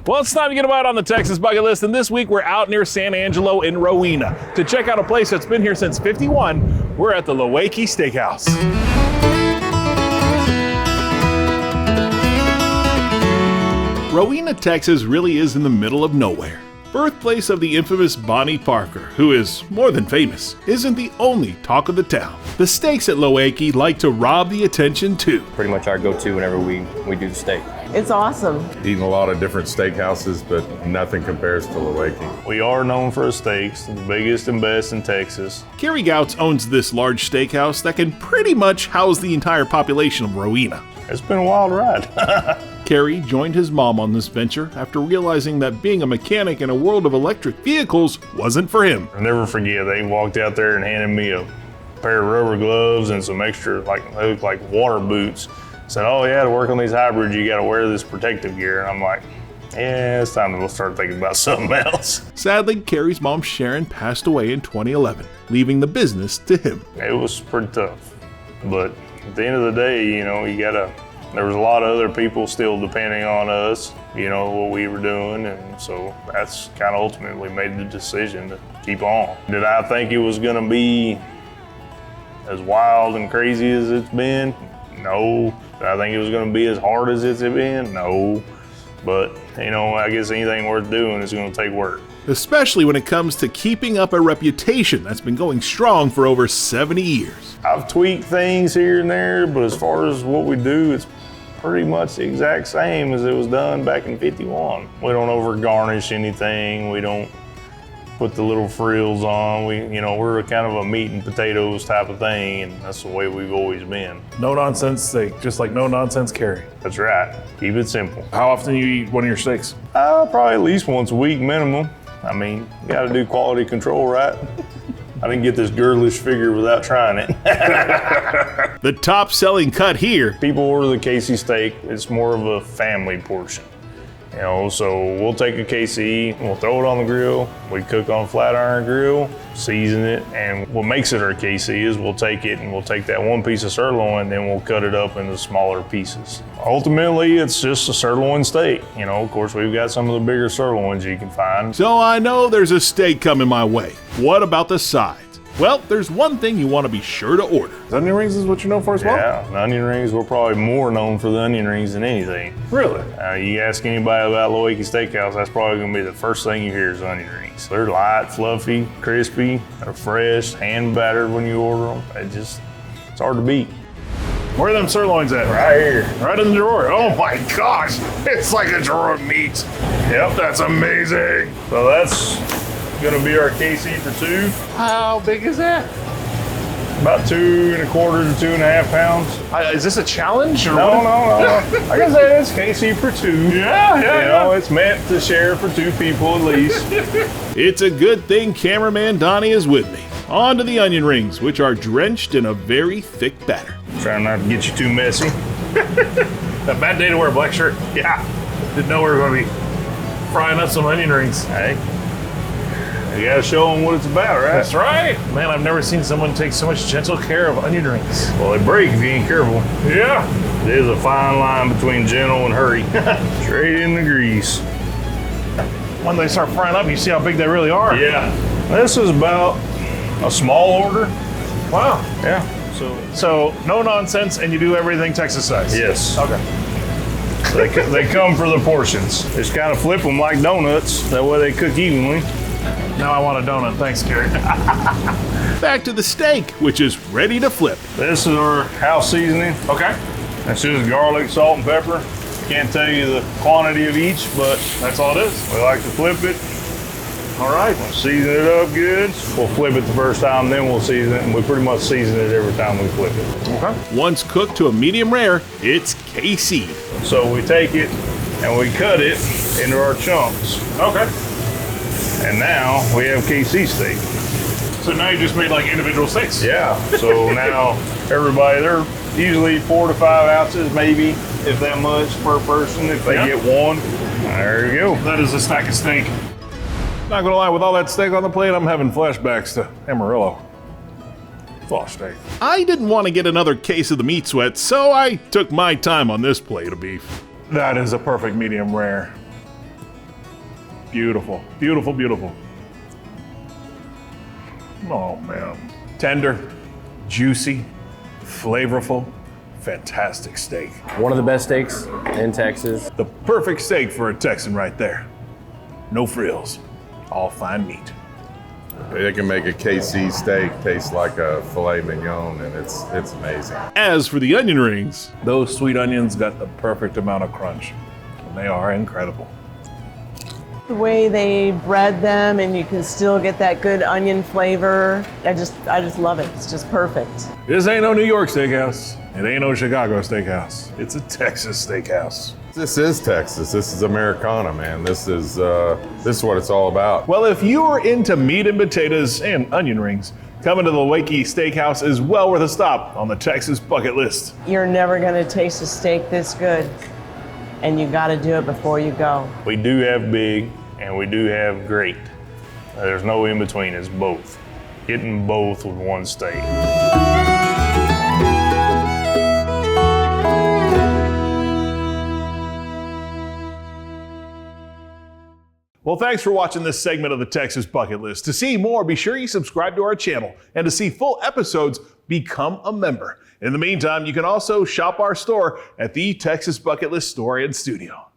Well, it's time to get a bite on the Texas bucket list, and this week we're out near San Angelo in Rowena. To check out a place that's been here since '51, we're at the Lowake Steakhouse. Rowena, Texas really is in the middle of nowhere. Birthplace of the infamous Bonnie Parker, who is more than famous, isn't the only talk of the town. The steaks at Lowake like to rob the attention too. Pretty much our go-to whenever we do the steak. It's awesome. Eaten a lot of different steakhouses, but nothing compares to Lowake. We are known for our steaks, the biggest and best in Texas. Kerry Gouts owns this large steakhouse that can pretty much house the entire population of Rowena. It's been a wild ride. Kerry joined his mom on this venture after realizing that being a mechanic in a world of electric vehicles wasn't for him. I'll never forget, they walked out there and handed me a pair of rubber gloves and some extra, they look like water boots. Said, oh yeah, to work on these hybrids, you gotta wear this protective gear. And I'm like, yeah, it's time to start thinking about something else. Sadly, Kerry's mom Sharon passed away in 2011, leaving the business to him. It was pretty tough, but at the end of the day, there was a lot of other people still depending on us, what we were doing, and so that's kind of ultimately made the decision to keep on. Did I think it was gonna be as wild and crazy as it's been? No. Did I think it was gonna be as hard as it's been? No. But, I guess anything worth doing is gonna take work. Especially when it comes to keeping up a reputation that's been going strong for over 70 years. I've tweaked things here and there, but as far as what we do, it's pretty much the exact same as it was done back in '51. We don't over garnish anything. We don't put the little frills on. We're kind of a meat and potatoes type of thing, and that's the way we've always been. No nonsense steak, just like no nonsense Kerry. That's right. Keep it simple. How often do you eat one of your steaks? Probably at least once a week minimum. You gotta do quality control, right? I didn't get this girlish figure without trying it. The top selling cut here. People order the KC steak. It's more of a family portion. So we'll take a KC, we'll throw it on the grill, we cook on a flat iron grill, season it, and what makes it our KC is we'll take it and we'll take that one piece of sirloin, then we'll cut it up into smaller pieces. Ultimately, it's just a sirloin steak. Of course, we've got some of the bigger sirloins you can find. So I know there's a steak coming my way. What about the sides? Well, there's one thing you want to be sure to order. Onion rings is what you're known for as well? Yeah, the onion rings, we're probably more known for the onion rings than anything. Really? You ask anybody about Lowake Steakhouse, that's probably gonna be the first thing you hear is onion rings. They're light, fluffy, crispy, they're fresh, hand battered when you order them. It's hard to beat. Where are them sirloins at? Right here. Right in the drawer. Oh my gosh, it's like a drawer of meat. Yep. That's amazing. So that's gonna be our KC for two. How big is that? About 2 1/4 to 2.5 pounds. Is this a challenge? Or No. Like I said, it's KC for two. Yeah. It's meant to share for two people at least. It's a good thing cameraman Donnie is with me. On to the onion rings, which are drenched in a very thick batter. Trying not to get you too messy. A bad day to wear a black shirt. Yeah. Didn't know we were going to be frying up some onion rings. Hey, you gotta show them what it's about, right? That's right. Man, I've never seen someone take so much gentle care of onion rings. Well, they break if you ain't careful. Yeah. There's a fine line between gentle and hurry. Straight in the grease. When they start frying up, you see how big they really are. Yeah. This is about a small order. Wow. Yeah. So no nonsense, and you do everything Texas size. Yes. Okay. They come for the portions. Just kind of flip them like donuts. That way they cook evenly. Now I want a donut. Thanks, Kerry. Back to the steak, which is ready to flip. This is our house seasoning. Okay. That's just garlic, salt, and pepper. Can't tell you the quantity of each, but That's all it is. we like to flip it. All right. We'll season it up good. We'll flip it the first time, then we'll season it, and we pretty much season it every time we flip it. Okay. Once cooked to a medium rare, it's KC. So we take it and we cut it into our chunks. Okay. And now we have KC steak. So now you just made like individual steaks. Yeah. So now everybody, they're usually 4 to 5 ounces, maybe, if that much per person. If they get one, there you go. That is a stack of steak. Not gonna lie, with all that steak on the plate, I'm having flashbacks to Amarillo. Full steak. I didn't want to get another case of the meat sweat, so I took my time on this plate of beef. That is a perfect medium rare. Beautiful, beautiful, beautiful. Oh man. Tender, juicy, flavorful, fantastic steak. One of the best steaks in Texas. The perfect steak for a Texan right there. No frills, all fine meat. They can make a KC steak taste like a filet mignon, and it's amazing. As for the onion rings, those sweet onions got the perfect amount of crunch. And they are incredible. The way they bread them, and you can still get that good onion flavor. I just love it. It's just perfect. This ain't no New York steakhouse. It ain't no Chicago steakhouse. It's a Texas steakhouse. This is Texas. This is Americana, man. This is what it's all about. Well, if you are into meat and potatoes and onion rings, coming to the Lowake Steakhouse is well worth a stop on the Texas bucket list. You're never gonna taste a steak this good, and you gotta do it before you go. We do have big and we do have great. There's no in between, it's both. Getting both with one steak. Well, thanks for watching this segment of the Texas Bucket List. To see more, be sure you subscribe to our channel. And to see full episodes, become a member. In the meantime, you can also shop our store at the Texas Bucket List store and studio.